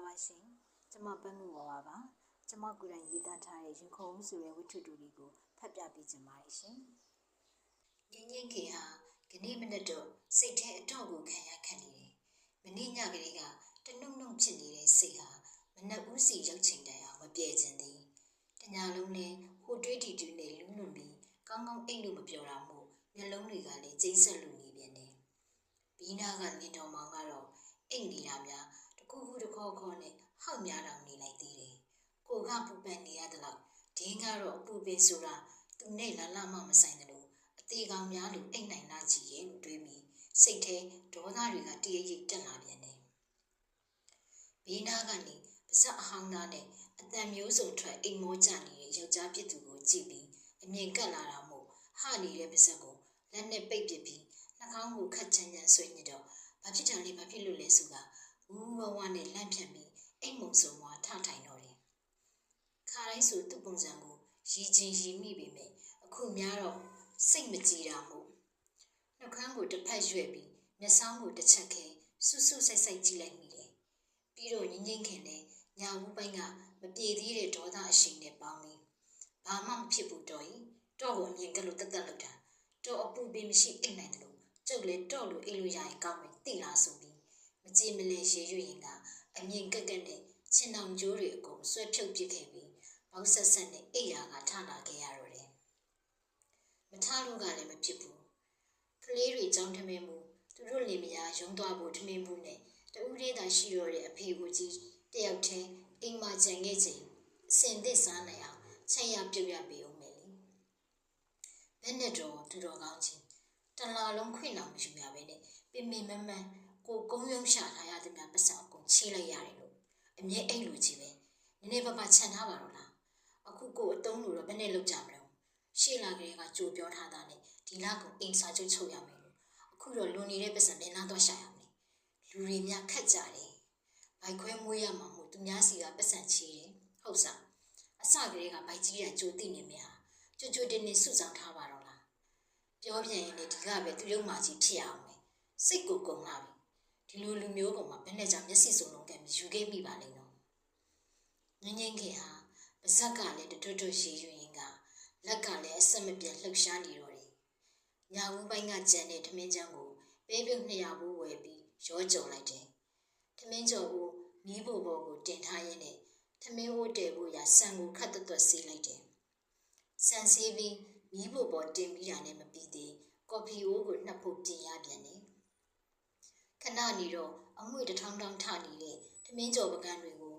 ပါရှင်။ကျွန်မပန်းမှုပါပါ။ကျွန်မကိုယ်တိုင်ရေးသားထားတဲ့ရင်ခုန်ဆိုတဲ့ဝတ္ထုတူလေးကိုဖတ်ပြပေးချင်ပါတယ်ရှင်။ငင်းငင်းခေဟာဒီနေ့မနက်တော့စိတ်ထဲအတော့ကိုခံရခက်နေတယ်။မနေ့ညကလေးကတနှုတ်နှုတ်ဖြစ်နေတဲ့စိတ်ဟာမနက်ဦးစီရောက်ချိန်တိုင်အောင်မပြေချင်သေး။တညာလုံးနဲ့ဟိုတွေးတီတူနဲ့လူးလွန်ပြီးကောင်းကောင်းအိတ်လို့မပြောတာမို့မျက်လုံးတွေကလည်းကျိန်းဆက်လူနေပြန်တယ်။ဘီနာကနေတော်မောင်ကတော့အိတ်နေတာများတကူကူတခေါခေါနဲ့ဟောက်များတောင်နေလိုက်သေးတယ်။ကိုကပူပန်နေရတဲ့လောက်ဒင်းကတော့အပူပင်ဆိုတာသူနဲ့လာလာမှမဆိုင်တယ်လို့အသေးကောင်များလို့အိတ်နိုင်လာကြည့်ရဲ့လို့တွေးပြီးစိတ်ထဲဒေါသတွေကတရရိပ်တက်လာပြန်တယ်။ဘီနာကနေပါဇက်အဟောင်းသားနဲ့အတန်မျိုးစုံထွက်အိမ်မောကြနေတဲ့ယောက်ျားပြစ်သူကိုကြည့်ပြီးအမြင်ကပ်လာတာမို့ဟာနေတဲ့ပါဇက်ကိုလက်နဲ့ပိတ်ပစ်ပြီးနှာခေါင်းကိုခတ်ချမ်းချမ်းဆွေးနေတော့ဘာဖြစ်တယ်လဲဘာဖြစ်လို့လဲဆိုတာဝူဝဝနဲ့လန့်ဖြန့်ပြီးအိမ်မုံစုံမွားထထိုင်တော့တယ်ခါတိုင်းဆိုသူ့ပုံစံကိုရီချင်းရီမိပေမဲ့အခုများတော့စိတ်မကြည်တာမို့နှုတ်ခမ်းကိုတစ်ဖက်ရွက်ပြီးမျက်စောင်းကိုတစ်ချက်ခဲဆုဆုဆိုင်ဆိုင်ကြည့်လိုက်မိတယ်ပြီးတော့ငင်းငင်းခင်နဲ့ညာဦးပိုင်းကမပြေသေးတဲ့ဒေါသအရှိန်နဲ့ပေါင်းပြီးဘာမှမဖြစ်ဘူးတော့ရင်တော့ကိုအမြင်ကလို့တက်တက်လောက်တာတော့အပူပင်မရှိအိတ်နိုင်တယ်လို့ကျုပ်လည်းတော့လို့အိတ်လို့ရရင်ကောင်းမယ်သိလားဆိုပြီးမကြည်မလင်ရေရွရင်ကအမြင်ကက်ကက်နဲ့ခြင်တောင်ကျိုးတွေအကုန်ဆွဲဖြုတ်ပစ်ခဲ့ပြီးဘောက်ဆက်ဆက်နဲ့အိယာကထလာခဲ့ရတော့တယ်မထလို့ကလည်းမဖြစ်ဘူးကလေးတွေကြောင်းထမင်းမှုသူတို့လင်မယားရုံသွားဖို့ထမင်းမှုနဲ့တူးလေးသာရှိတော့တဲ့အဖေကိုကြီးတယောက်ချင်းအိမ်မှာကြံခဲ့ချိန်အစင်သစ်စားနိုင်အောင်ချက်ရပြုတ်ရပေးအောင်မယ်လေဘယ်နဲ့တော့သူတော်ကောင်းချင်းတလာလုံးခွင့်တော်မယူရပဲနဲ့ပင်ပင်မမန်းကိုကုန်းယုံရှာထားရတဲ့များပတ်စံအကုန်ချေးလိုက်ရတယ်လို့အမြဲအိတ်လူကြီးပဲနည်းနည်းပါးပါးခြံထားပါတော့လားအခုကိုအတုံးလို့တော့ဘယ်နဲ့လောက်ကြမလို့ရှေ့လာကလေးကကြိုပြောထားတာနဲ့ဒီလကုံအိမ်စာချုပ်ချုပ်ရမယ်လို့အခုတော့လွန်နေတဲ့ပတ်စံဘယ်နာတော့ရှာရမလဲလူတွေများခက်ကြတယ်ဘိုက်ခွဲမွေးရမှာမို့သူများစီကပတ်စံချေးတယ်ဟုတ်စားအစကလေးကဘိုက်ကြီးရကြိုသိနေမြဟာကြွတင်းနေစုဆောင်ထားပါတော့လားပြောပြန်ရင်လည်းဒီကပဲသူရုံမာကြီးဖြစ်အောင်မယ်စိတ်ကိုကုန်လာပြီဒီလိုလူမျိုးကောင်မှဘယ်နဲ့ကြောင့်မျက်စိစုံလုံးကမြယူခဲ့မိပါလိမ့်တော့ငင်းငင်းခင်ဟာပါဇက်ကလည်းတွတ်တွတ်ရှိယူရင်ကလက်ကလည်းအဆက်မပြတ်လှုပ်ရှားနေတော့တယ်ညာဦးပိုင်းကကြံတဲ့ထမင်းချမ်းကိုပဲပြုတ်200ဘူးဝယ်ပြီးရောကြုံလိုက်တယ်ထမင်းကြော်ကိုမီးဖို့ဘောကိုတင်ထားရင်းနဲ့ထမင်းဟိုးတဲဖို့ရဆန်ကိုခတ်တွတ်ဆေးလိုက်တယ်ဆန်ဆေးပြီးမီးဖို့ဘောတင်ပြီးတာနဲ့မပြီးသေးကော်ဖီအိုးကိုနှပ်ဖို့ပြင်ရပြန်တယ်ခဏနေတော့အငွေ့တထောင်းထောင်းထနေတဲ့ထမင်းကြော်ပကန်းတွေကို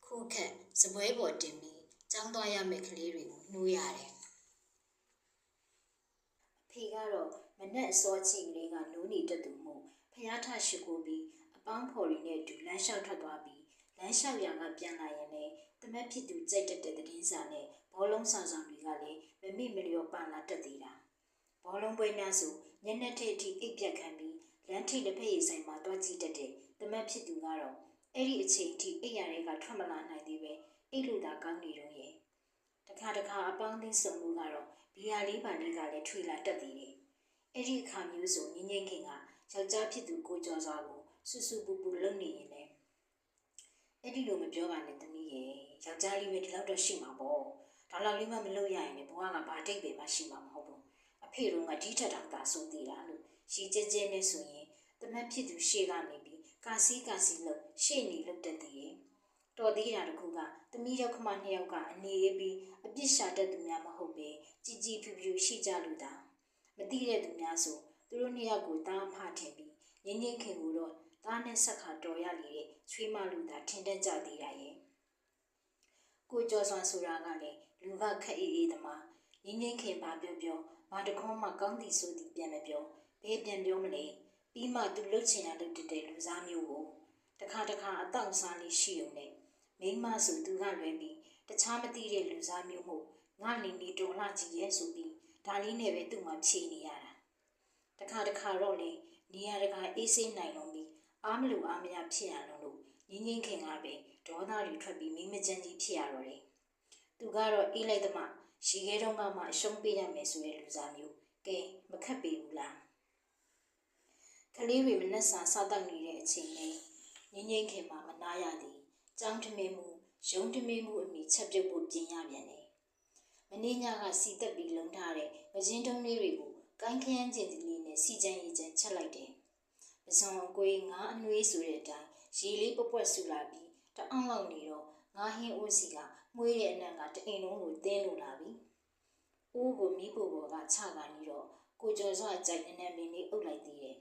ခုခက်စပွဲပေါ်တင်ပြီးကျောင်းသွားရမယ့်ကလေးတွေကိုနှိုးရတယ်အဖေကတော့မနဲ့အစောချိန်ကလေးကနိုးနေတတ်သူမို့ဖျားထရှိခိုးပြီးအပေါင်းဖော်တွေနဲ့အတူလမ်းလျှောက်ထွက်သွားပြီးလမ်းလျှောက်ရံကပြန်လာရင်လည်းတမက်ဖြစ်သူကြိုက်တတ်တဲ့သတင်းစာနဲ့ဘောလုံးဆောင်ဆောင်တွေကလည်းမမိမလျော်ပန်လာတတ်သေးတာဘောလုံးပွဲများဆိုညနေထက်အထိအိပ်ပြတ်ခံပြီးလမ်းထိတစ်ဖက်ရည်ဆိုင်မှာတွားကြည့်တတ်တဲ့တမက်ဖြစ်သူကတော့အဲ့ဒီအချိန်အထိအိပ်ရတဲ့ကထွက်မလာနိုင်သေးပဲအိပ်လို့သာကောင်းနေတော့ရဲ့တခါတခါအပေါင်းအသင်းစုံမှုကတော့ဘီယာလေးပါလေးကလည်းထွေလာတတ်သေးတယ်အဲ့ဒီအခါမျိုးဆိုငင်းငင်းခင်ကယောက်ျားဖြစ်သူကိုကျော်စွာကိုဆူဆူပူပူလုံနေရင်လည်းအဲ့ဒီလိုမပြောပါနဲ့တမီးရဲ့ယောက်ျားလေးပဲဒီလောက်တော့ရှိမှာပေါ့ဒါလောက်လေးမှမလုပ်ရရင်လည်းဘဝကဘာတိတ်ပဲမှရှိမှာမဟုတ်ဘူးအဖေတို့ကဒီထက်တောင်သာဆိုသေးတာလို့ရှိကျဲကျဲနဲ့ဆိုရင်တမက်ဖြစ်သူရှေ့ကနေပြီးကာစီလို့ရှေ့နေလို့တက်သေးရဲ့တော်သေးတာတခုကတမီးရောက်ခမ2ယောက်ကအနေရေးပြီးအပြစ်ရှာတတ်သူများမဟုတ်ပဲជីជីဖြူဖြူရှိကြလို့တာမသိတဲ့သူများဆိုသူတို့2ယောက်ကိုတားဖထင်ပြီးငင်းငင်းခင်ကိုတော့သားနဲ့ဆက်ခါတော်ရလေတဲ့ချွေးမလူတာထင်တတ်ကြသေးတာရဲ့ကိုကျော်စွာဆိုတာကလည်းလူကခက်အေးအေးသမားငင်းငင်းခင်ပါပြောဘာတခေါမှကောင်းသည်ဆိုသည်ပြန်မပြောဘယ်ပြန်ပြောမလဲပြီးမှသူလှုပ်ချင်တာလုပ်တဲ့လူစားမျိုးကိုတခါအတောင့်စားလေးရှိုံနဲ့မိန်းမဆိုသူကလွယ်ပြီးတခြားမသိတဲ့လူစားမျိုးမို့ငါလင်းပြီးတော်လှကြီးရဲ့ဆိုပြီးဒါလေးနဲ့ပဲသူ့မှာဖြေနေရတာတခါတော့လေနေရတခါအေးစိမ့်နိုင်လုံးပြီးအားမလို့အားမရဖြစ်ရလို့ငင်းငင်းခင်ကပဲဒေါသတွေထွက်ပြီးမိမချမ်းကြီးဖြစ်ရတော့တယ်သူကတော့အေးလိုက်သမှရေခဲတုံးကမှအရှုံးပေးရမယ်ဆိုတဲ့လူစားမျိုးကဲမခက်ပေဘူးလားကလေးတွေမနှက်စာစားတောက်နေတဲ့အချိန်လေး ငင်းငင်းခင်မှာမနာရသည်ကြောင်းထမင်းမှုရုံးထမင်းမှုအမိချက်ပြုတ်ဖို့ပြင်ရပြန်တယ်မနေ့ညကစီတက်ပြီးလုံထားတဲ့မကျင်းတုံးလေးတွေကိုကိုင်းခရမ်းကျင်ဒီလေးနဲ့စီချမ်းရေးချမ်းချက်လိုက်တယ်ပစုံကိုယ်ငါအနှွေးဆိုတဲ့အတိုင်းရေလေးပွက်ဆူလာပြီးတအောင်လောက်နေတော့ငါဟင်းအိုးစီကမွေးတဲ့အနံ့ကတအိမ်လုံးကိုတင်းလို့လာပြီအိုးကိုမိဖို့ဘောကချကနေတော့ကိုကျော်စွာကြိုက်နည်းနည်းမင်းလေးအုပ်လိုက်သေးတယ်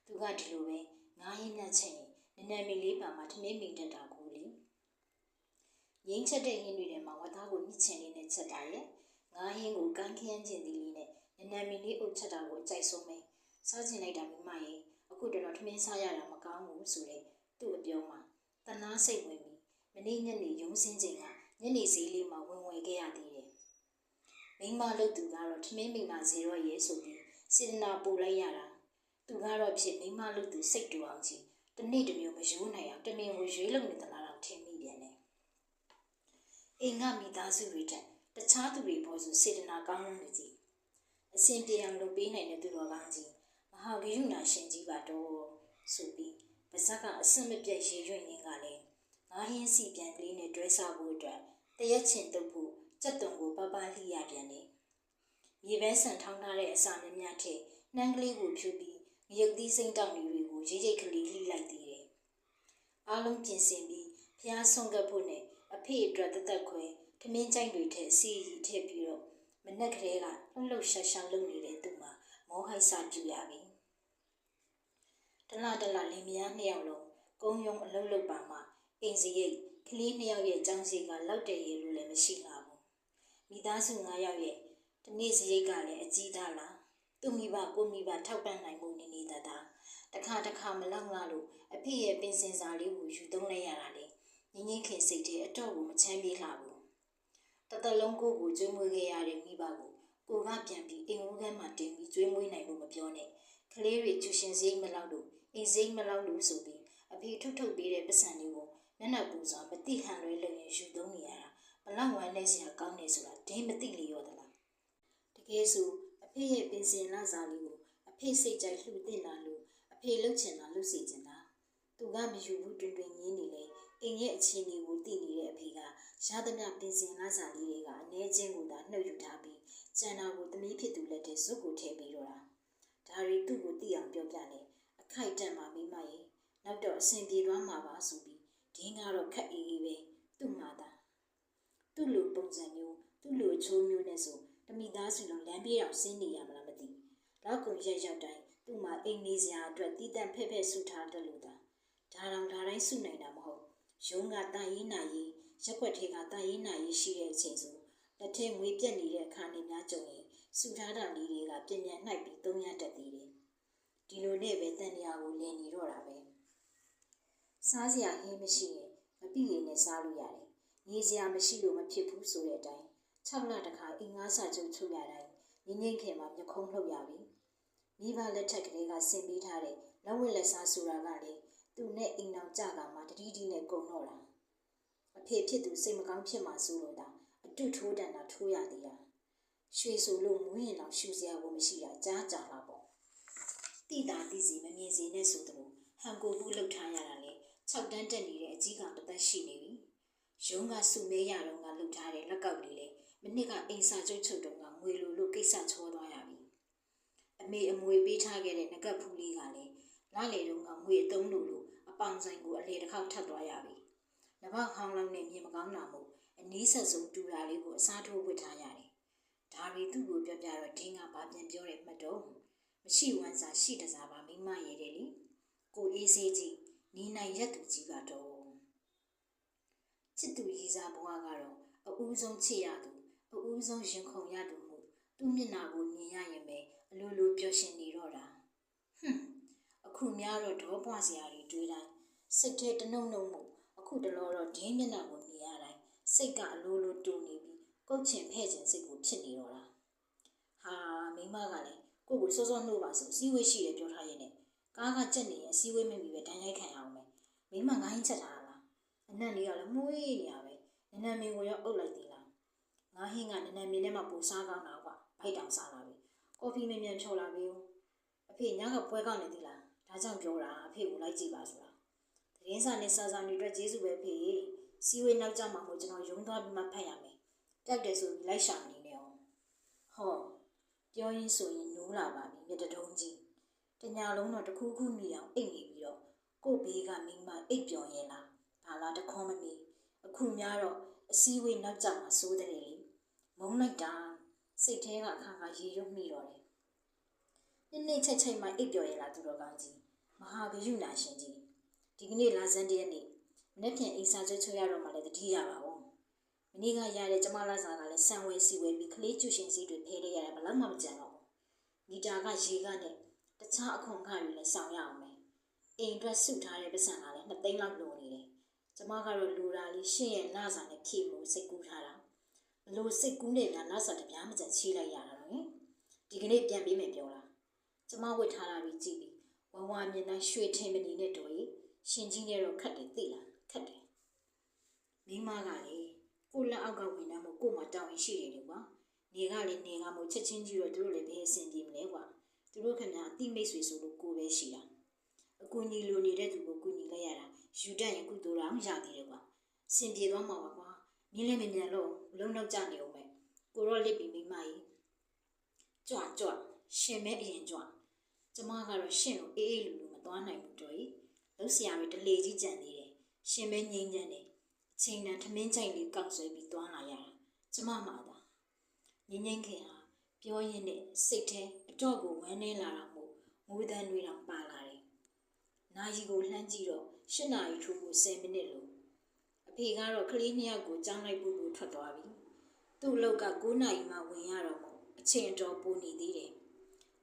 သူကဒီလိုပဲငါဟင်းနဲ့ချိန်နည်းနည်းမင်းလေးပါမှထမင်းမိန်တက်တာကိုလေငိမ့်ချက်တဲ့ဟင်းတွေထဲမှာဝတ်သားကိုမြစ်ချင်လေးနဲ့ချက်တာရဲ့ငါဟင်းကိုကန်းခရမ်းကျင်သီးလေးနဲ့နည်းနည်းမင်းလေးအုပ်ချက်တာကိုကြိုက်ဆုံးပဲစားချင်လိုက်တာမိမရဲ့အခုတော့ထမင်းစားရတာမကောင်းဘူးဆိုတဲ့သူ့အပြောမှာတနာစိတ်ဝင်ပြီးမနေ့ညနေရုံးစင်းချိန်ကညနေဈေးလေးမှာဝင်ဝယ်ခဲ့ရသေးတယ်မိမလုပ်သူကတော့ထမင်းမိမဈေးရောရဲဆိုပြီးစေတနာပို့လိုက်ရတာသူကတော့ဖြစ်မိမလုပ်သူစိတ်တူအောင်ကြီးတနေ့တစ်မျိုးမယိုးနိုင်အောင်တမင်ကိုရွေးလုံနေသလားတော့ထင်မိပြန်တယ်အိမ်ကမိသားစုတွေတက်တခြားသူတွေပေါ်ဆိုစေတနာကောင်းလို့ကြီးအစဉ်ပြေအောင်လုပ်ပေးနိုင်တဲ့သူတော်ကောင်းကြီးမဟာဂိယုဏရှင်ကြီးပါတော့ဆိုပြီးပါဇက်ကအစမပြတ်ရေရွံ့ရင်းကလည်းငါဟင်းစီပြန်ကလေးနဲ့တွဲစားဖို့အတွက်တရက်ချင်တုပ်ဖို့ကြက်တုံကိုပပလှိရပြန်တယ်မြေပဲဆန်ထောင်းထားတဲ့အစာမြများထည့်နှမ်းကလေးကိုဖြူပြီးငရုတ်သီးစိမ့်တောက်တွေကိုရိတ်ရိတ်ကလေးလှိလိုက်သေးတယ်အားလုံးပြင်ဆင်ပြီးဖျားဆုံးကပ်ဖို့နဲ့အဖေအတွက်တသက်ခွဲထမင်းကြိုက်တွေထည့်စီရီထည့်ပြီးတော့မနက်ကလေးကလှုပ်ရှားရှားလုပ်နေတဲ့သူမှာမောဟိုက်စာပြူရပြီတလလင်မယားနှစ်ယောက်လုံးကုန်းယုံအလုံးလုံးပါမှအိမ်စရိတ်ကလေးနှစ်ယောက်ရဲ့ចောင်းစီကလောက်တယ်ရလို့လည်းမရှိလာဘူးမိသားစု9ယောက်ရဲ့ဒီနေ့စရိတ်ကလည်းအကြီးသားလားသူ့မိဘကိုမိဘထောက်ပံ့နိုင်မှုနေတခါမလောက်ငါလို့အဖေရဲ့ပင်စင်စာလေးကိုယူသုံးလိုက်ရတာလေငင်းငင်းခင်စိတ်ထဲအတော့ကိုမချမ်းပြေးလှဘူးတသက်လုံးကိုကျွေးမွေးခဲ့ရတဲ့မိဘကိုကပြန်ပြီးအိမ်ဦးခန်းမှာတင်ပြီးကျွေးမွေးနိုင်လို့မပြောနဲ့ကလေးတွေကျူရှင်စရိတ်မလောက်လို့အိမ်စရိတ်မလောက်လို့ဆိုပြီးအဖေထုတ်ပေးတဲ့ပတ်စံတွေကိုမျက်နှာပူစွာမတိဟန်လွဲလုပ်ရင်ယူသုံးနေရတာဘလောက်ဝမ်းလဲစရာကောင်းနေဆိုတာဒင်းမသိလေရောသလားတကယ်ဆိုအဖေရဲ့ပင်စင်လစာလေးကိုအဖေစိတ်ကြိုက်လှူတင်လာလို့အဖေလှုပ်ချင်တာလှုပ်စီချင်တာသူကမယူဘူးတွင်ငင်းနေလေအိမ်ရဲ့အခြေအနေကိုသိနေတဲ့အဖေကရသမျှပင်စင်လစာလေးတွေကအနည်းချင်းကိုသာနှုတ်ယူထားပြီးကျန်တာကိုသမီးဖြစ်သူလက်ထဲဇွတ်ကိုထည့်ပြီးတော့ဒါရီသူ့ကိုသိအောင်ပြောပြတယ်အခိုက်တန့်မှာမိမရဲ့နောက်တော့အဆင်ပြေသွားမှာပါဆိုပြီးဒင်းကတော့ခက်အေးအေးပဲသူ့မှာသာသူ့လိုပုံစံမျိုးသူ့လိုအချိုးမျိုးနဲ့ဆိုတမိသားစုလုံးလမ်းပြေးအောင်ဆင်းနေရမလားမသိလောက်ကုန်ရက်ရောက်တိုင်းသူ့မှာအိမ်နေစရာအတွက်တီးတန့်ဖဲ့ဖဲ့ဆူထားတယ်လို့ဒါတိုင်းစုနိုင်တာမဟုတ်ရုံးကတန်ရင်နာရေးရက်ွက်ထေကတန်ရင်နာရေးရှိတဲ့အချိန်ဆိုလက်ထဲငွေပြက်နေတဲ့အခါနေများကြုံရင်ဆူထားတာလေးတွေကပြင်းပြနှိုက်ပြီးသုံးရတတ်သေးတယ်ဒီလိုနဲ့ပဲတန်တရားကိုလင်းနေတော့တာပဲစားစရာဟင်းမရှိရင်မပြည့်ရည်နဲ့စားလို့ရတယ်နေစရာမရှိလို့မဖြစ်ဘူးဆိုတဲ့အတိုင်း6လတခါအင်္ဂါစာချုပ်ချုပ်ရတိုင်းငင်းခင်မှာမျက်ခုံးလှုပ်ရပြီမိဘလက်ထက်ကလေးကဆင်ပေးထားတဲ့လက်ဝတ်လက်စားဆိုတာကလေသူနဲ့အိမ်အောင်ကြတာမှတတိတိနဲ့ကုံတော့တာအဖေဖြစ်သူစိတ်မကောင်းဖြစ်မှဆိုလို့တာအတုထိုးတန်တာထိုးရသေးတာရွှေဆိုလို့မွေးရင်တော့ရှူစရာကိုမရှိတာကြားကြလာပေါ့တိတာတိစီမမြင်စေနဲ့ဆိုသလိုဟန်ကိုကူလှုပ်ထားရတာလေ6တန်းတက်နေတဲ့အကြီးကောင်တစ်သက်ရှိနေပြီရုံးကစုမဲရတော့ကလှုပ်ထားတဲ့လက်ကောက်လေးလေမနစ်ကအိမ်စာချုပ်တော့ကငွေလိုလို့ကိစ္စချောသွားရပြီအမေအမွေပေးထားခဲ့တဲ့ငကတ်ဖူးလေးကလည်းလာလေတော့ကငွေအသုံးလို့အပေါင်ဆိုင်ကိုအလေတစ်ခေါက်ထပ်သွားရပြီနဘောက်ဟောင်းလောင်းနဲ့မြေမကောင်းလာမို့အနီးဆက်ဆုံးတူတာလေးကိုအစားထိုးဝစ်ထားရတယ်ဒါရီသူ့ကိုပြောပြတော့ဒင်းကဘာပြန်ပြောတယ်မှတ်တော့မရှိဝမ်းစာရှိတစားပါမိမရဲတယ်လေကိုအေးစေးကြီးနီးနိုင်ရက်သူကြီးကတော့ချစ်သူရေးစားဘဝကတော့အဦးဆုံးချစ်ရသူအဦးဆုံးရင်ခုန်ရသူမှုသူ့မျက်နှာကိုမြင်ရရင်ပဲအလိုလိုပျော်ရွှင်နေတော့တာအခုများတော့ဒေါပွားစရာတွေတွေးတိုင်းစိတ်ထဲတနှုံနှုံမှုအခုတလောတော့ဒင်းမျက်နှာကိုမြင်ရတိုင်းစိတ်ကအလိုလိုတူနေပြီးကုတ်ချင်ဖဲ့ချင်စိတ်ကိုဖြစ်နေတော့တာဟာမိမကလည်းကိုကိုစောစောနှုတ်ပါဆိုစီးဝေးရှိတယ်ပြောထားရင်လည်းကားကကြက်နေရင်စီးဝေးမမီပဲတန်းရိုက်ခံရအောင်ပဲမိမငါးဟင်းချက်ထားလားအနံ့လေးကလည်းမွေးနေရပဲနနမင်းကိုရောအုပ်လိုက်သေးလားငါးဟင်းကနနမင်းထဲမှာပူစားကောင်းတာကွာဖိုက်တောင်စားလာပြီကော်ဖီမြန်မြန်ဖြော်လာပြီအဖေညကပွဲကောင်းနေသေးလားဒါကြောင့်ပြောတာအဖေကိုလိုက်ကြည့်ပါဆိုတာတ ရင်းစာနဲ့စာစာတွေအတွက်ကျေးဇူးပဲဖေ။စီဝေးနောက်ကြမှာမို့ကျွန်တော်ရုံးသွားပြီးမှဖတ်ရမယ်။တက်တယ်ဆိုပြီးလိုက်ရှာမနေနဲ့အောင်။ဟောပြောရင်းဆိုရင်နိုးလာပါပြီမြတ်တုံးကြီး။တညာလုံးတော့တခုခုမိအောင်အိတ်နေပြီးတော့ကို့ဘေးကမိမအိတ်ပျော်ရင်လား။ဘာလားတခေါမမီအခုများတော့အစည်းဝေးနောက်ကြမှာစိုးတယ်လေ။မုန်းလိုက်တာစိတ်ထဲကခါခါရေရုပ်မိတော့တယ်။နေ့ချိတ်မှအိပ်ပျော်ရလားသူတော်ကောင်းကြီးမဟာဂယုနာရှင်ကြီးဒီကနေ့လာစမ်းတဲ့နေ့မနေ့ပြန်အိမ်စာချုပ်ချရတော့မှလည်းတတိရပါဘူးမနေ့ကရတဲ့ကျမလာစာကလည်းဆံဝဲစီဝဲပြီးကလေးကျူရှင်စီတွေဖဲလိုက်ရတယ်ဘလောက်မှမကြံတော့ဘူးမီတာကရေကနဲ့တခြားအခွန်ခါတွေလည်းဆောင်ရအောင်မယ်အိမ်အတွက်စုထားတဲ့ပတ်စံကလည်း2 သိန်းလောက်လိုနေတယ်ကျမကတော့လူရာလေးရှင့်ရဲ့လာစာနဲ့ဖြည့်လို့စိတ်ကူးထားတာဘလို့စိတ်ကူးနေများလာစာတပြားမကြံချီးလိုက်ရတာနော်ဒီကနေ့ပြန်ပြီးမယ်ပြောလားကျမဝတ်ထားတာပြီးကြည့်ပြီးဝဝမြင်တိုင်းရွှေထင်းမနေနဲ့တော်ကြီးရှင်ကြီးနဲ့တော့ခတ်တယ်သိလားခတ်တယ်မိမကလေကိုလက်အောက်ကဝင်တာမို့ကို့မှာတောင်းရင်ရှိတယ်လေကွာနေကလည်းနေကမို့ချက်ချင်းကြီးတော့သူတို့လည်းဘယ်အဆင်ပြေမလဲကွာသူတို့ခင်ဗျာအတိမိတ်ဆွေဆိုလို့ကိုပဲရှိတာအကူညီလိုနေတဲ့သူကိုကူညီလိုက်ရတာယူတတ်ရင်ကုသိုလ်တော်ရသေးတယ်ကွာအဆင်ပြေသွားမှာပါကွာမြင်းလည်းမမြန်လို့ဘလုံးတော့ကြနေအောင်ပဲကိုတော့လစ်ပြီးမိမကြီးကြွရှင်မဲအရင်ကြွကျမကတော့ရှင်ကိုအေးအေးလူမသွားနိုင်ဘူးတော်ကြီးလှုပ်ရှားတွေတလေကြီးကြံနေတယ်ရှင်မဲငိမ့်ညံ့တယ်အချိန်တန်ထမင်းချိုင်လေးကောက်ဆွဲပြီးသွားလာရတာကျမမှသာငိမ့်ငိမ့်ခင်ဟာပြောရင်းနဲ့စိတ်ထဲအတော့ကိုဝမ်းနေလာတာမို့ငိုးတန်းတွေတောင်ပါလာတယ်နာရီကိုလှမ်းကြည့်တော့8 နာရီထိုးဖို့10 မိနစ်လို့အဖေကတော့ကလေး2 ယောက်ကိုကြောင်းလိုက်ဖို့ထွက်သွားပြီသူ့အလုပ်က9 နာရီမှဝင်ရတော့မို့အချိန်တော်ပိုနေသေးတယ်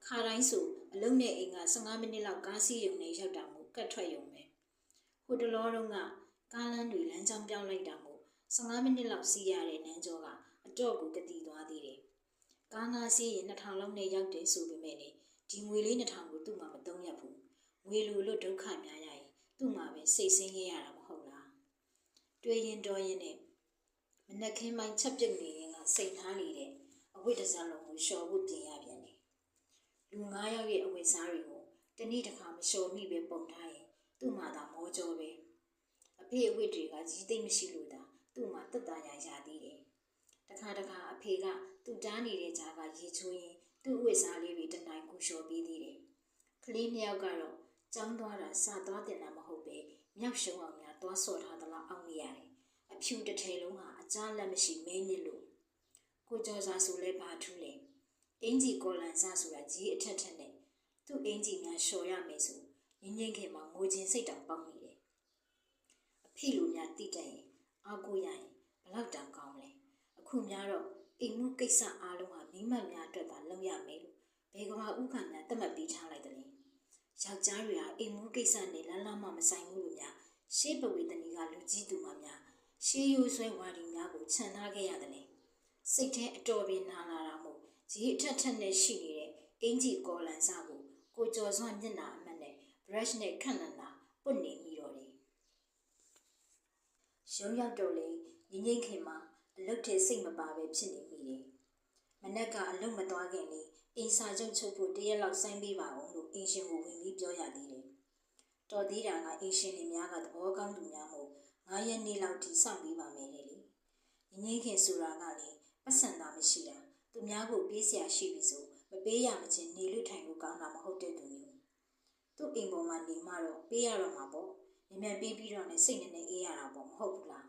ခါတိုင်းဆိုအလုံးနဲ့အိမ်က15 မိနစ်လောက်ကားစီးရုံနဲ့ရောက်တာမို့ကတ်ထွက်ရုံပဲဟိုတလောတုန်းကကားလမ်းတွေလမ်းကြောင်းပြောင်းလိုက်တာမို့15 မိနစ်လောက်စီးရတဲ့လမ်းကြောကအတော့ကိုကတိသွားသေးတယ်ကားငါးစီးရင်2000လောက်နဲ့ရောက်တယ်ဆိုပေမဲ့လေဒီငွေလေး2000ကိုသူ့မှာမသုံးရဘူးငွေလိုလို့ဒုက္ခများရရင်သူ့မှာပဲစိတ်ဆင်းရဲရတာမဟုတ်လားတွေးရင်တော်ရင်နဲ့မနက်ခင်းပိုင်းချက်ပြစ်နေရင်ကစိတ်ထားနေတဲ့အဝိတ္တဇာလုံးကိုလျှော်ဖို့ပြင်ရပြန်တယ်လူ9 ယောက်ရဲ့အဝိစားတွေကိုတနေ့တစ်ခါမလျှော်မိပဲပုံထားရင်သူ့မှာသာမောကြောပဲအဖေအဝိတွေကကြီးသိမ့်မရှိလို့သာသူ့မှာတက်တာရသေးတယ်တခါအဖေကသူ့တားနေတဲ့ကြားကရေချိုးရင်သူ့အဝိစားလေးတွေတနိုင်ကူလျှော်ပေးသေးတယ်ကလေး2 ယောက်ကတော့ကျောင်းသွားတာစာသွားတင်တာမဟုတ်ပဲမြောက်ရှုံအောင်များသွားဆော့ထားသလားအောင်းနေရတယ်အဖြူတစ်ထည်လုံးဟာအကြားလက်မရှိမဲညစ်လို့ကိုကျော်စာဆိုလဲဘာထူးလဲအင်ကြီးကော်လန်စားဆိုတာကြီးအထက်ထက်နဲ့သူ့အင်ကြီးများလျှော်ရမယ်ဆိုငင်းငင်းခင်မှာငိုခြင်းစိတ်တောင်ပေါက်နေတယ်အဖေလိုများတိတ်တရင်အောက်ကိုရရင်ဘလောက်တောင်ကောင်းမလဲအခုများတော့အိမ်မှုကိစ္စအားလုံးဟာမိမများအတွက်သာလုပ်ရမယ်လို့ဘယ်ကမှဥက္ကဋ္ဌများတတ်မှတ်ပေးထားလိုက်တယ်ယောက်ျားတွေကအိမ်မှုကိစ္စနဲ့လမ်းမှမဆိုင်ဘူးလို့များရှေးပဝေတနီကလူကြီးသူမများရှေးရိုးဆွဲဝါဒီများကိုခြံထားခဲ့ရတယ်လေစိတ်ထဲအတော်ပင်နာလာတာမို့ကြီးအထက်ထက်နဲ့ရှိနေတဲ့အင်ကြီးကော်လန်စားကိုကျော်စွမ်းမျက်နှာအမှတ်နဲ့ brush နဲ့ခန့်လန်တာပွတ်နေမိတော့တယ်ရုံးရောက်တော့လေငင်းငင်းခင်မှာအလုတ်ထဲစိတ်မပါပဲဖြစ်နေမိတယ်မနက်ကအလုတ်မသွားခင်လေအိမ်စာချုပ်ချုပ်ဖို့1 ရက်လောက်ဆိုင်းပေးပါအောင်လို့အင်ရှင်ကိုဝင်ပြီးပြောရသေးတယ်တော်သေးတာကအင်ရှင်တွေများကသဘောကောင်းသူများမို့9 ရက်နေ့လောက်ထိစောင့်ပေးပါမယ်လေငင်းခင်ဆိုတာကလေပတ်စံသာမရှိတာသူများကိုပေးစရာရှိပြီဆိုမပေးရမချင်းနေလွတ်ထိုင်လို့ကောင်းတာမဟုတ်တဲ့သူမျိုးသူ့အိမ်ပေါ်မှာနေမှတော့ပေးရတော့မှာပေါ့မြန်ပေးပြီးတော့လည်းစိတ်နဲ့အေးရတာပေါ့မဟုတ်ဘူးလား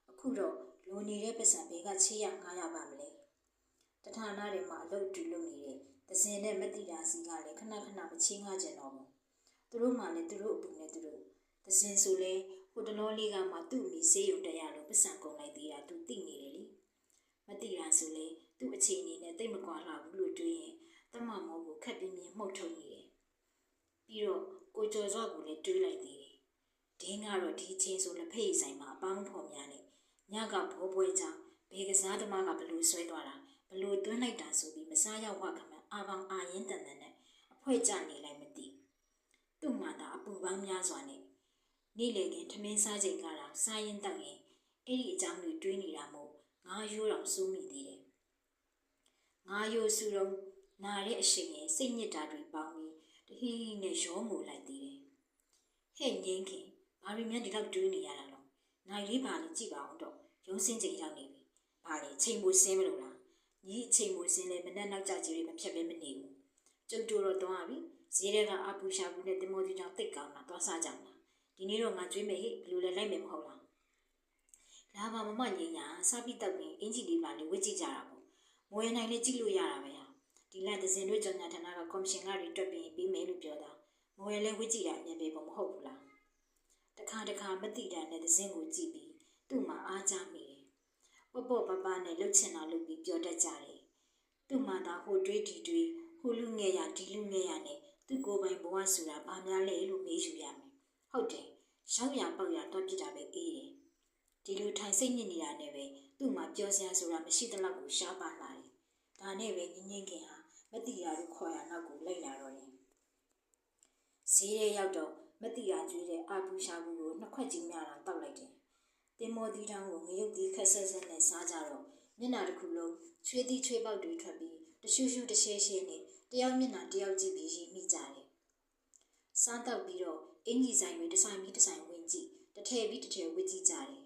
အခုတော့လိုနေတဲ့ပတ်စံဘဲကချေးရငှားရပါမလဲတဌာနတွေမှာအလုပ်တူလုပ်နေတဲ့သစင်နဲ့မတိတာစီကလည်းခဏမချေးငှားကြတော့ဘူးသူတို့မှလည်းသူတို့အပူနဲ့သူတို့သစင်ဆိုလဲဟိုတလောလေးကမှသူ့အမိဆေးရုံတက်ရလို့ပတ်စံကုန်လိုက်သေးတာသူသိနေတယ်လေမတိတာဆိုလဲသူ့အခြေအနေနဲ့တိတ်မကွာလှဘူးလို့တွေးရင်တမမောကိုခက်ပြင်းပြင်းမှုတ်ထုတ်နေတယ်ပြီးတော့ကိုကျော်စော့ကိုလည်းတွေးလိုက်သေးတယ်ဒင်းကတော့ဒီချင်းဆိုလက်ဖက်ရည်ဆိုင်မှာအပေါင်းဖော်များနဲ့ညကဘောပွဲကြောင့်ဘေကစားသမားကဘလို့ဆွဲသွားတာဘလို့သွင်းလိုက်တာဆိုပြီးမစားရောက်ဝခမအာပေါင်အာရင်တန်နဲ့အဖွဲကြနေလိုက်မသိသူ့မှာသာအပူပေါင်းများစွာနဲ့နေ့လေခင်ထမင်းစားချိန်ကတော့စားရင်တောက်ရင်အဲ့ဒီအကြောင်းတွေတွေးနေတာမို့ငါရိုးတော်စူးမိသေးတယ်ငါရိုးစူးတော့နာတဲ့အရှိန်ရဲ့စိတ်ညစ်တာတွေပေါင်းပြီးတဟီးနဲ့ရောမူလိုက်သေးတယ်ဟဲ့ငင်းခင် ဘာရီမြန်ဒီလောက်တွေးနေရတာလို့နိုင်လေးပါလေးကြည့်ပါအောင်တော့ရုံးစင်းချိန်ရောက်နေပြီဘာလဲချိန်မွေးစင်းမလို့လားညီအချိန်မွေးစင်းလဲမနဲ့နောက်ကြကြီးတွေမဖြတ်ပဲမနေဘူးကျုပ်တို့တော့တွားပြီဈေးထဲကအပူရှာဘူးနဲ့တင်မောတီကြောင့်တိတ်ကောင်းတာတွားစားကြမှာဒီနေ့တော့ငါကြွေးမယ်ဟိဘလူလဲလိုက်မယ်မဟုတ်လားလာပါမမငိမ့်ညာစားပြီးတော့ပြင်အင်ဂျီဒီပါလေးဝစ်ကြည့်ကြတာပေါ့မွေးနိုင်လဲကြည့်လို့ရတာပဲဟာဒီလသစင်တို့ကြောင့်ညာဌာနကကော်မရှင်ကတွေတွက်ပြီးပြီးမယ်လို့ပြောတာမွေးလဲဝစ်ကြည့်တာအမြင်ပဲပေါ့မဟုတ်ဘူးလားတခါမတိတန်နဲ့သစင်ကိုကြည့်ပြီးသူ့မှာအားကြမိတယ်ပေါ့ပပနဲ့လှုပ်ချင်တာလုပ်ပြီးပြောတတ်ကြတယ်သူ့မှာသာဟိုတွေးဒီတွေးဟိုလူငယ်ရဒီလူငယ်ရနဲ့သူ့ကိုယ်ပိုင်ဘဝဆိုတာဘာများလဲလို့မေးယူရမယ်ဟုတ်တယ်ရောက်ရပေါက်ရတော့ပြစ်တာပဲအေးတယ်ဒီလိုထိုင်စိတ်ညစ်နေတာနဲ့ပဲသူ့မှာပြောစရာဆိုတာမရှိသလောက်ကိုရှားပါလာတယ်ဒါနဲ့ပဲငင်းငင်းခင်ဟာမတိရလို့ခေါ်ရနောက်ကိုလိုက်လာတော့တယ်ဈေးရဲရောက်တော့မတိရကျွေးတဲ့အာပူရှာဘူးကိုနှစ်ခွက်ကြီးများတာတောက်လိုက်တယ်တင်မောတီတောင်းကိုငရုတ်သီးခက်ဆက်ဆက်နဲ့စားကြတော့မျက်နှာတစ်ခုလုံးချွေးသီးချွေးပေါက်တွေထွက်ပြီးတရှူးရှူးတရှဲရှဲနဲ့တယောက်မျက်နှာတယောက်ကြည့်ပြီးရီမိကြတယ်စားတော့ပြီးတော့အင်ကြီးဆိုင်တွေတစ်ဆိုင်ပြီးတစ်ဆိုင်ဝင်ကြည့်တစ်ထည်ပြီးတစ်ထည်ဝစ်ကြည့်ကြတယ်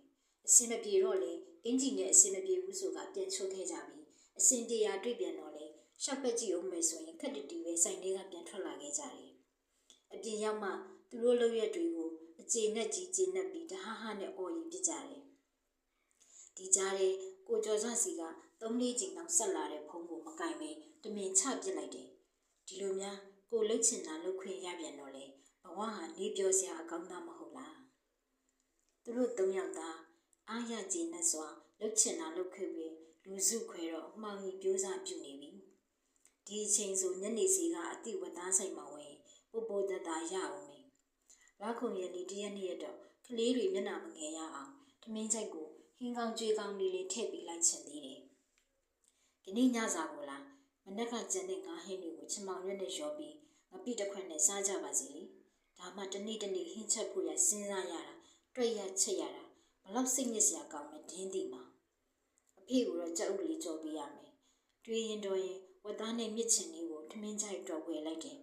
အစင်မပြေတော့လေအင်ကြီးနဲ့အစင်မပြေဘူးဆိုတာပြန်ချိုးခဲ့ကြပြီးအစင်ပြေရာတွေ့ပြန်တော့လေရှောက်ပက်ကြည့်အောင်မယ်ဆိုရင်ခက်တတီပဲဆိုင်တွေကပြန်ထွက်လာခဲ့ကြတယ်အပြင်ရောက်မှသူတို့လုပ်ရက်တွေကိုအကျေနဲ့ကြီးကျေနဲ့ပြီးတဟဟနဲ့အော်ရီပြကြတယ်ဒီကြားထဲကိုကျော်စွာစီက3-4ချိန်လောက်ဆက်လာတဲ့ဖုံးကိုမကင်ပဲတမင်ချပစ်လိုက်တယ်ဒီလိုများကိုလှုပ်ချင်တာလှုပ်ခွင့်ရပြန်တော့လေဘဝဟာနေပြောစရာအကောင်းသားမဟုတ်လားသူတို့3ယောက်သားအားရကျေနဲ့စွာလှုပ်ချင်တာလှုပ်ခွင့်ပြီးလူစုခွဲတော့မှောင်ကြီးပြိုးစားပြုနေပြီဒီအချိန်ဆိုညနေစီကအတိဝတ်သားဆိုင်မှာဝင်ပိုတတရအောင်မယ်လာခုံရလေးတရက်နေ့ရတော့ကလေးတွေမျက်နှာမငယ်ရအောင်ထမင်းချိုက်ကိုဟင်းကောင်းကျွေးကောင်းလေးထည့်ပေးလိုက်ချင်သေးတယ်ဒီနေ့ညစာကိုလားမနက်ကကျန်တဲ့ငါးဟင်းတွေကိုချမောင်ရွက်နဲ့ရောပြီးငပိတစ်ခွက်နဲ့စားကြပါစီလေဒါမှတနေ့ဟင်းချက်ဖို့ရစဉ်းစားရတာတွေ့ရချက်ရတာဘလောက်စိတ်ညစ်စရာကောင်းလဲဒင်းသိမှာအဖေကိုတော့ကြောက်ဦးလေးကြော်ပေးရမယ်တွေးရင်တော့ရင်ဝတ်သားနဲ့မြစ်ချင်လေးကိုထမင်းချိုက်တော့ဝယ်လိုက်တယ်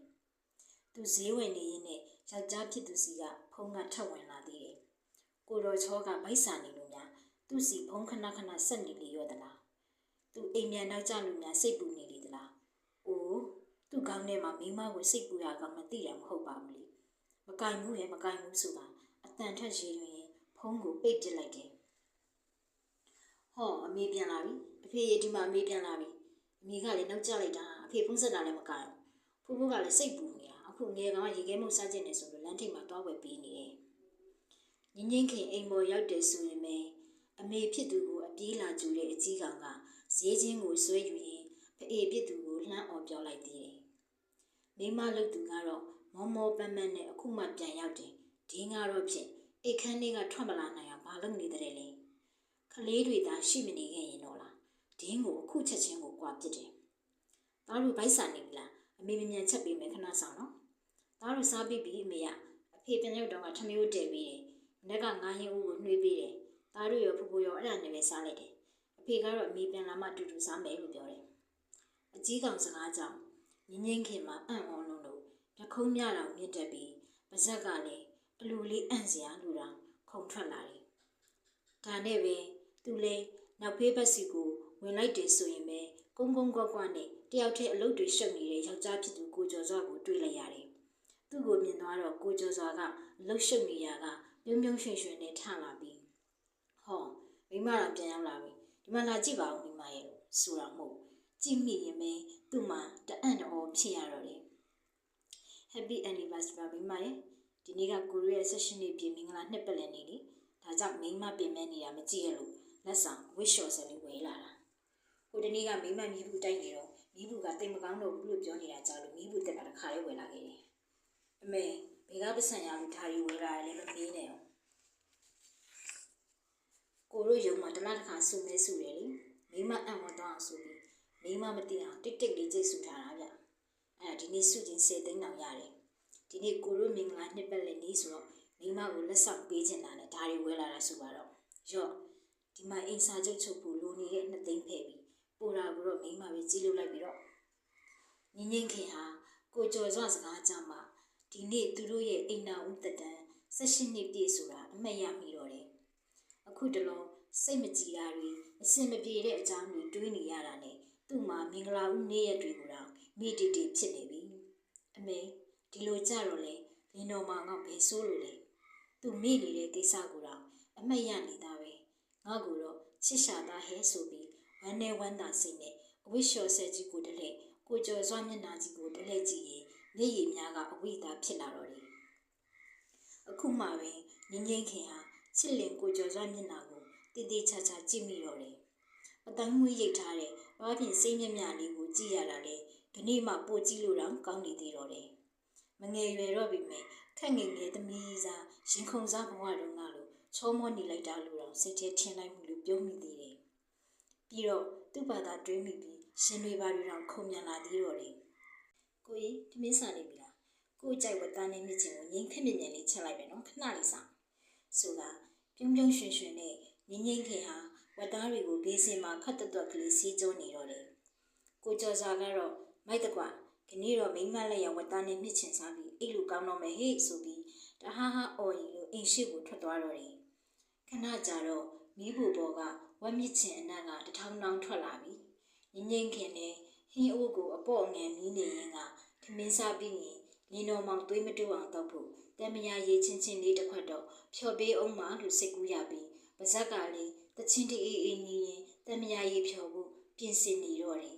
သူဈေးဝင်နေရင်နဲ့ယောက်ျားဖြစ်သူစီကဖုံးကထပ်ဝင်လာသေးတယ်ကိုတော်ချောကဗိုက်စာနေလို့များသူစီဖုံးခဏဆက်နေလေရောသလားသူအိမ်မြန်နောက်ကျလို့များစိတ်ပူနေလေသလားအိုးသူ့ကောင်းထဲမှာမိမကိုစိတ်ပူရကောင်းမသိတယ်မဟုတ်ပါဘူးလေမကင်ဘူးဆိုတာအတန်ထက်ရေတွင်ဖုံးကိုပိတ်ပစ်လိုက်တယ်ဟောအမေပြန်လာပြီအဖေဒီမှာအမေပြန်လာပြီအမေကလည်းနောက်ကျလိုက်တာအဖေဖုံးဆက်တာလည်းမကင်ဘူးဖိုးကလည်းစိတ်ပူနေတာအခုငယ်ကောင်ကရေခဲမုတ်စားကျင်နေဆိုလို့လမ်းထိပ်မှာတွားဝယ်ပေးနေတယ်ညင်းချင်းခင်အိမ်ပေါ်ရောက်တယ်ဆိုရင်ပဲအမေဖြစ်သူကိုအပြေးလာကြူတဲ့အကြီးကောင်ကဈေးချင်းကိုဆွဲယူရင်ဖအေးဖြစ်သူကိုလှမ်းအောင်ပြောလိုက်သေးတယ်မိမလုတ်သူကတော့မောပန်းနဲ့အခုမှပြန်ရောက်တယ်ဒင်းကတော့ဖြင့်အိတ်ခမ်းလေးကထွက်မလာနိုင်အောင်ဘာလုပ်နေတယ်လဲခလေးတွေသာရှိမနေခဲ့ရင်တော့လားဒင်းကိုအခုချက်ချင်းကိုကွာပစ်တယ်သားတို့ဗိုက်စာနေပြီလားအမေမြန်ချက်ပေးမယ်ခဏဆောင်နော်သားတို့စားပြီးပြီအမေကအဖေပြန်ရောက်တော့ကထမင်းကိုတည်ပေးတယ်မနေ့ကငါးဟင်းဦးကိုနှွေးပေးတယ်သားတို့ရောဖူဖူရောအဲ့ဒါနဲ့ပဲစားလိုက်တယ်အဖေကတော့အမေပြန်လာမှတူတူစားမယ်လို့ပြောတယ်အကြီးကောင်စကားကြောင့်ညင်းညင်းခင်မှာအံ့ဩလုံးလို့မျက်ခုံးမြတောင်မြင့်တက်ပြီးပါဇက်ကလည်းအလူလေးအံ့စရာလူတောင်ခုန်ထွက်လာတယ်ဒါနဲ့ပဲသူလဲနောက်ဖေးဘက်စီကိုဝင်လိုက်တယ်ဆိုရင်ပဲကုန်းကွက်နဲ့တယောက်တည်းအလုပ်တွေရှုပ်နေတဲ့ယောက်ျားဖြစ်သူကိုကျော်စွာကိုတွေ့လိုက်ရတယ်သူ့ကိုမြင်သွားတော့ကိုကျော်စွာကအလုပ်ရှုပ်နေရကပြုံးရွှင်နဲ့ထလာပြီးဟောမိမတော့ပြန်ရောက်လာပြီဒီမှာလာကြည့်ပါဦးမိမရဲ့ဆိုတော့မဟုတ်ကြည့်မိရင်ပဲသူ့မှာတအံ့တော်ဖြစ်ရတော့တယ် Happy anniversary ပါမိမရဲ့ဒီနေ့ကကိုရီးယား16နှစ်ပြည့်မင်္ဂလာနှစ်ပတ်လည်နေ့လေဒါကြောင့်မိမပြင်မဲ့နေတာမကြည့်ရလို့လက်ဆောင်ဝစ်လျှော်စလေးဝယ်လာတာဟိုတနေ့ကမိမမီးဘူးတိုက်နေတော့မီးဘူးကတိတ်မကောင်းတော့ဘူးလို့ပြောနေတာကြောင့်လို့မီးဘူးတက်တာတစ်ခါလေးဝယ်လာခဲ့တယ်အမေဘေကပစံရလို့ဒါရီဝယ်လာတယ်လည်းမမေးနဲ့ကိုတို့ရုံမှာတလားတစ်ခါစုမဲစုတယ်လေမိမအံ့ဝတော့အောင်ဆိုပြီးမိမမသိအောင်တိတ်လေးကြိတ်စုထားတာဗျဒီနေ့စုချင်း10သိန်းတောင်ရတယ်ဒီနေ့ကိုတို့မင်္ဂလာနှစ်ပတ်လည်နေ့ဆိုတော့မိမကိုလက်ဆောင်ပေးချင်တာနဲ့ဒါရီဝယ်လာတာဆိုတော့ရော့ဒီမှာအိမ်စာချုပ်ဖို့လိုနေတဲ့2သိန်းဖယ်ပြီးပိုတာကိုတော့မိမပဲကြီးလုပ်လိုက်ပြီးတော့ညင်းခင်ဟာကိုကျော်စွာစကားကြမှာဒီနေ့သူတို့ရဲ့အိမ်နာဦးတက်တန်း 18နှစ်ပြည့်ဆိုတာအမှတ်ရမိတော့တယ်အခုတလုံးစိတ်မကြည်တာတွေအစင်မပြေတဲ့အကြောင်းတွေတွေးနေရတာနဲ့သူ့မှာမင်္ဂလာဦးနေ့ရက်တွေကိုတော့မိတိတိဖြစ်နေပြီအမေဒီလိုကြတော့လေလင်းတော်မှာငါဘယ်ဆိုးလို့လဲသူမိနေတဲ့ကိစ္စကိုတော့အမှတ်ရနေတာပဲငါကိုတော့ချစ်ရှာသားဟဲဆိုပြီးဝမ်းနဲ့ဝမ်းသာစိတ်နဲ့အဝိရှော်ဆဲကြီးကိုတလဲကိုကျော်စွာမျက်နှာကြီးကိုတလဲကြည့်ရင်မျက်ရည်များကအဝိသားဖြစ်လာတော့တယ်အခုမှပဲငင်းငင်းခင်ဟာချစ်လင်ကိုကျော်စွာမျက်နှာကိုတည်တည်ချာချာကြည့်မိတော့တယ်အတန်းမွေးရိတ်ထားတဲ့ဘာဖြစ်စိတ်မြမြလေးကိုကြည့်ရတာလေဒီနေ့မှပို့ကြည့်လို့တော့ကောင်းနေသေးတော့တယ်မငယ်ရွယ်တော့ပြီမဲ့ခက်ငယ်ငယ်သမီးစားရင်ခုန်စားဘဝတုန်းကလို့ချောမောနေလိုက်တာလို့တော့စိတ်ထဲထင်လိုက်မှုလို့ပြောမိသေးတယ်ပြီးတော့သူ့ဘာသာတွေးမိပြီးရှင်တွေဘာတွေတော့ခုံမြန်လာသေးတော့တယ်ကိုကြီးတမင်းစားနေပြီလားကိုကြိုက်ဝတ်သားနဲ့မြင့်ချင်ကိုငင်းခက်မြင့်မြန်လေးချက်လိုက်ပဲနော်ခဏလေးစားဆိုတာပြုံးပြုံးရွှင်ရွှင်နဲ့ငင်းငင်းခင်ဟာဝတ်သားတွေကိုဘေးစင်မှာခတ်တွတ်ကလေးစီးကျုံနေတော့တယ်ကိုကျော်စာကတော့မိုက်တကွဒီနေ့တော့မိမလက်ရဝတ်သားနဲ့မြင့်ချင်စားပြီးအဲ့လိုကောင်းတော့မယ်ဟေ့ဆိုပြီးတဟားဟာအော်ရီလို့အိမ်ရှိကိုထွက်သွားတော့တယ်ခဏကြာတော့မီးဘူဘော်ကဝက်မြင့်ချင်အနံ့ကတထောင်ထောင်ထွက်လာပြီငင်းငင်းခင်နဲ့ဟင်းအိုးကိုအပေါ့ငယ်မီးနေရင်ကထမင်းစားပြီးရင်လင်းတော်မောင်သွေးမတူအောင်တောက်ဖို့တမယာရေးချင်းချင်းလေးတစ်ခွက်တော့ဖြော်ပေးအောင်မှလို့စိတ်ကူးရပြီးပါဇက်ကလေးတချင်းတီအေးအေးနီးရင်တမယာရေးဖြော်ဖို့ပြင်ဆင်နေတော့တယ်